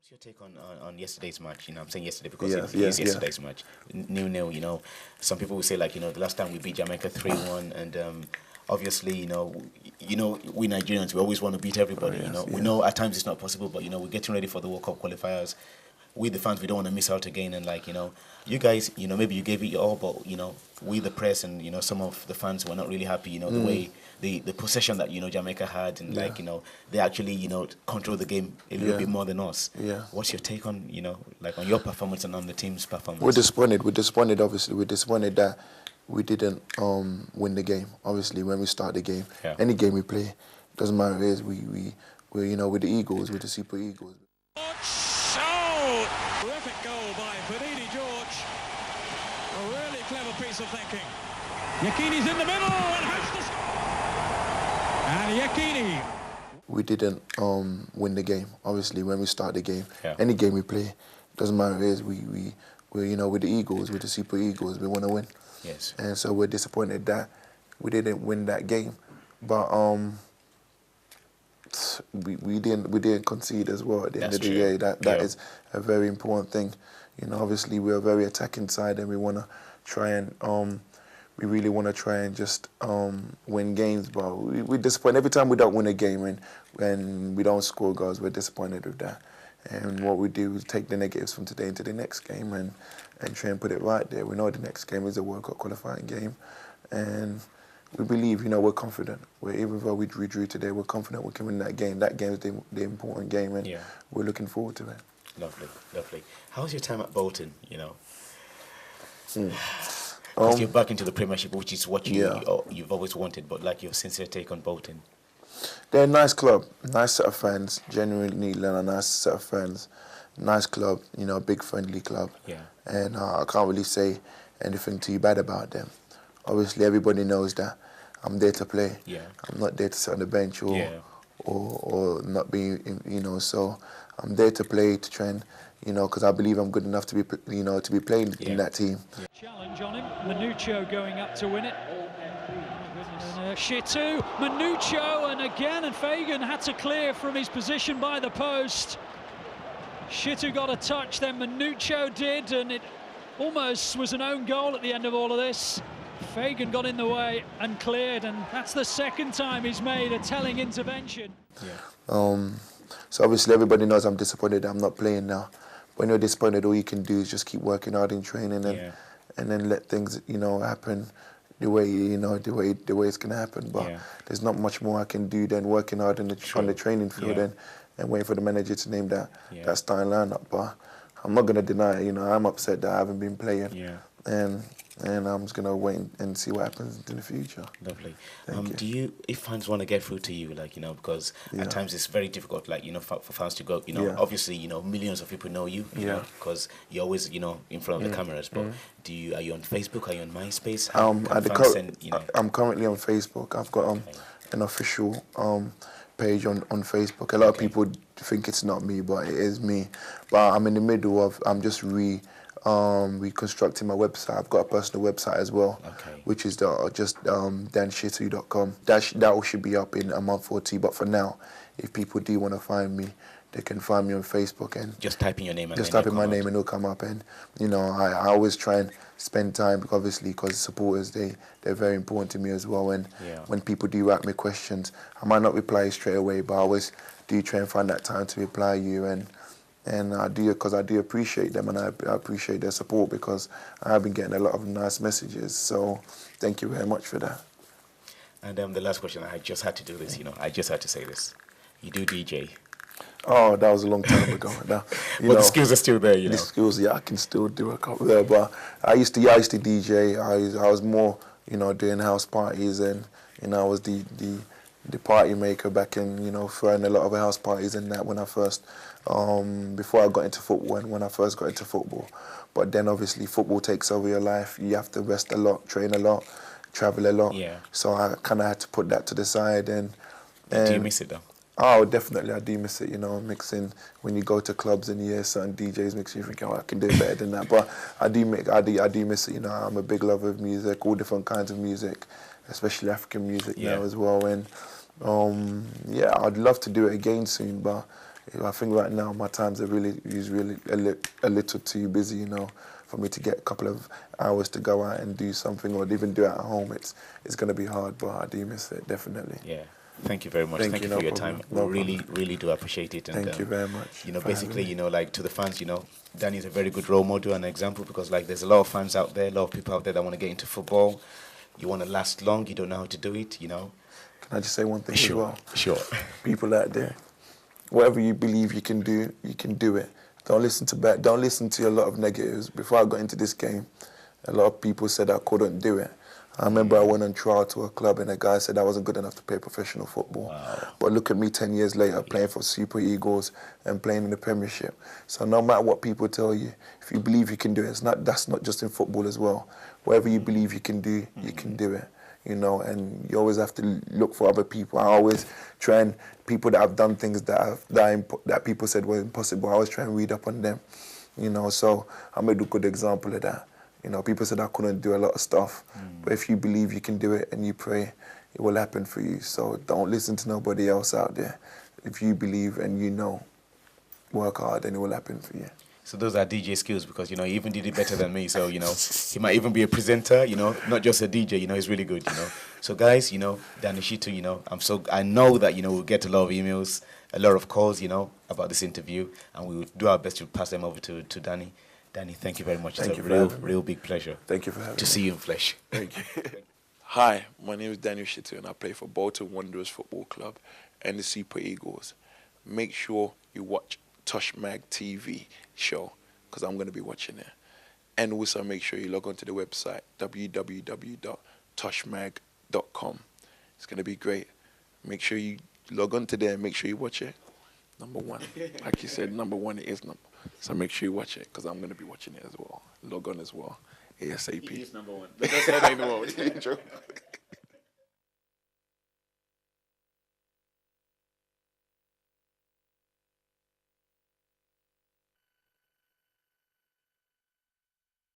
What's your take on yesterday's match? I'm saying yesterday because it is yesterday's match. 0-0, some people will say, the last time we beat Jamaica 3-1, and obviously, we Nigerians, we always want to beat everybody, We know at times it's not possible, but, we're getting ready for the World Cup qualifiers. We, the fans, we don't want to miss out again, and, you guys, maybe you gave it your all, but, we, the press, and, some of the fans were not really happy, the way, the possession that, Jamaica had, and, they actually, control the game a little bit more than us. Yeah. What's your take on, on your performance and on the team's performance? We're disappointed, obviously. We're disappointed that we didn't win the game. Obviously, when we start the game, any game we play, doesn't matter who it is, we're with the Eagles, with the Super Eagles. Terrific goal by Benini George. A really clever piece of thinking. Yakini's in the middle and has to... And Yakini. We didn't win the game. Obviously, when we start the game, any game we play, doesn't matter who it is, we're with the Eagles, with the Super Eagles, we want to win. Yes. And so we're disappointed that we didn't win that game, but we didn't concede as well at the end of the day. That is a very important thing. Obviously we're a very attacking side, and we want to try and we really want to try and just win games. But we're disappointed every time we don't win a game, and we don't score goals. We're disappointed with that. And what we do is take the negatives from today into the next game and try and put it right there. We know the next game is a World Cup qualifying game, and we believe, we're confident. Even though we drew today, we're confident we can win that game. That game is the important game, and we're looking forward to it. Lovely, lovely. How's your time at Bolton, Because you're back into the Premiership, which is what you've always wanted, but your sincere take on Bolton. They're a nice club, nice set of fans, genuinely a nice set of fans. Nice club, a big friendly club. Yeah. And I can't really say anything too bad about them. Obviously, everybody knows that I'm there to play. Yeah. I'm not there to sit on the bench or not be, so I'm there to play, to train, because I believe I'm good enough to be, to be playing in that team. Yeah. Challenge on him, Manucho going up to win it. Shittu, Manucho, and Fagan had to clear from his position by the post. Shittu got a touch, then Manucho did, and it almost was an own goal at the end of all of this. Fagan got in the way and cleared, and that's the second time he's made a telling intervention. Yeah. So obviously everybody knows I'm disappointed that I'm not playing now. When you're disappointed, all you can do is just keep working hard in training and then let things, happen the way it's gonna happen. But there's not much more I can do than working hard on the training field and waiting for the manager to name that starting lineup. But I'm not gonna deny it. I'm upset that I haven't been playing. And I'm just gonna wait and see what happens in the future. Lovely. Do you, if fans want to get through to you, because at times it's very difficult, for fans to go, obviously, millions of people know you, because you're always, in front of the cameras. But are you on Facebook? Are you on MySpace? I'm currently on Facebook. I've got an official page on Facebook. A lot of people think it's not me, but it is me. But I'm in the middle of, I'm just reconstructing my website. I've got a personal website as well, which is just danshittu.com. That should be up in a month or two. But for now, if people do want to find me, they can find me on Facebook and just type in your name. Just type in my name and it'll come up. And I always try and spend time, obviously, because supporters they're very important to me as well. And when people do write me questions, I might not reply straight away, but I always do try and find that time to reply you. And I do, because I do appreciate them, and I appreciate their support, because I have been getting a lot of nice messages. So thank you very much for that. And the last question, I just had to do this, I just had to say this. You do DJ. Oh, that was a long time ago. Now, but the skills are still there, The skills, I can still do a couple there. But I used to DJ. I was more, doing house parties, and I was the party maker back in, throwing a lot of house parties and that when I first. Before I got into football and when I first got into football. But then obviously football takes over your life. You have to rest a lot, train a lot, travel a lot. Yeah. So I kind of had to put that to the side. And do you miss it though? Oh, definitely, I do miss it. Mixing, when you go to clubs and you hear certain DJs mix, you think, I can do better than that. But I do miss it. I'm a big lover of music, all different kinds of music, especially African music now as well. And I'd love to do it again soon, but I think right now my times are really a little too busy, you know, for me to get a couple of hours to go out and do something or even do it at home. It's going to be hard, but I do miss it, definitely. Yeah. Thank you very much. Thank you for your time. We really do appreciate it. And, thank you very much. You know, basically, you know, like to the fans, you know, Danny is a very good role model and example because, like, there's a lot of fans out there, a lot of people out there that want to get into football. You want to last long, you don't know how to do it, you know. Can I just say one thing as well? Sure. People out there, whatever you believe you can do it. Don't listen to a lot of negatives. Before I got into this game, a lot of people said I couldn't do it. I remember I went on trial to a club and a guy said I wasn't good enough to play professional football. Wow. But look at me 10 years later playing for Super Eagles and playing in the Premiership. So no matter what people tell you, if you believe you can do it, that's not just in football as well. Whatever you believe you can do, you can do it. You know, and you always have to look for other people. I always try and people that have done things that people said were impossible, I always try and read up on them. You know, so I'm a good example of that. You know, people said I couldn't do a lot of stuff, but if you believe you can do it and you pray, it will happen for you. So don't listen to nobody else out there. If you believe and you know, work hard and it will happen for you. So those are DJ skills because, you know, he even did it better than me. So, you know, he might even be a presenter, you know, not just a DJ, you know, he's really good, you know. So guys, you know, Dan Shittu, you know, I know that, you know, we'll get a lot of emails, a lot of calls, you know, about this interview, and we will do our best to pass them over to Danny. Danny, thank you very much. It's a real big pleasure. Thank you for having me. To see you in flesh. Thank you. Hi, my name is Dan Shittu and I play for Bolton Wanderers Football Club and the Super Eagles. Make sure you watch TOSH Mag TV show because I'm going to be watching it. And also make sure you log on to the website www.toshmag.com. It's going to be great. Make sure you log on to there and make sure you watch it. Number one. Like you said, number one it is number. So make sure you watch it because I'm going to be watching it as well. Log on as well. ASAP. He is number one. The best header in the world.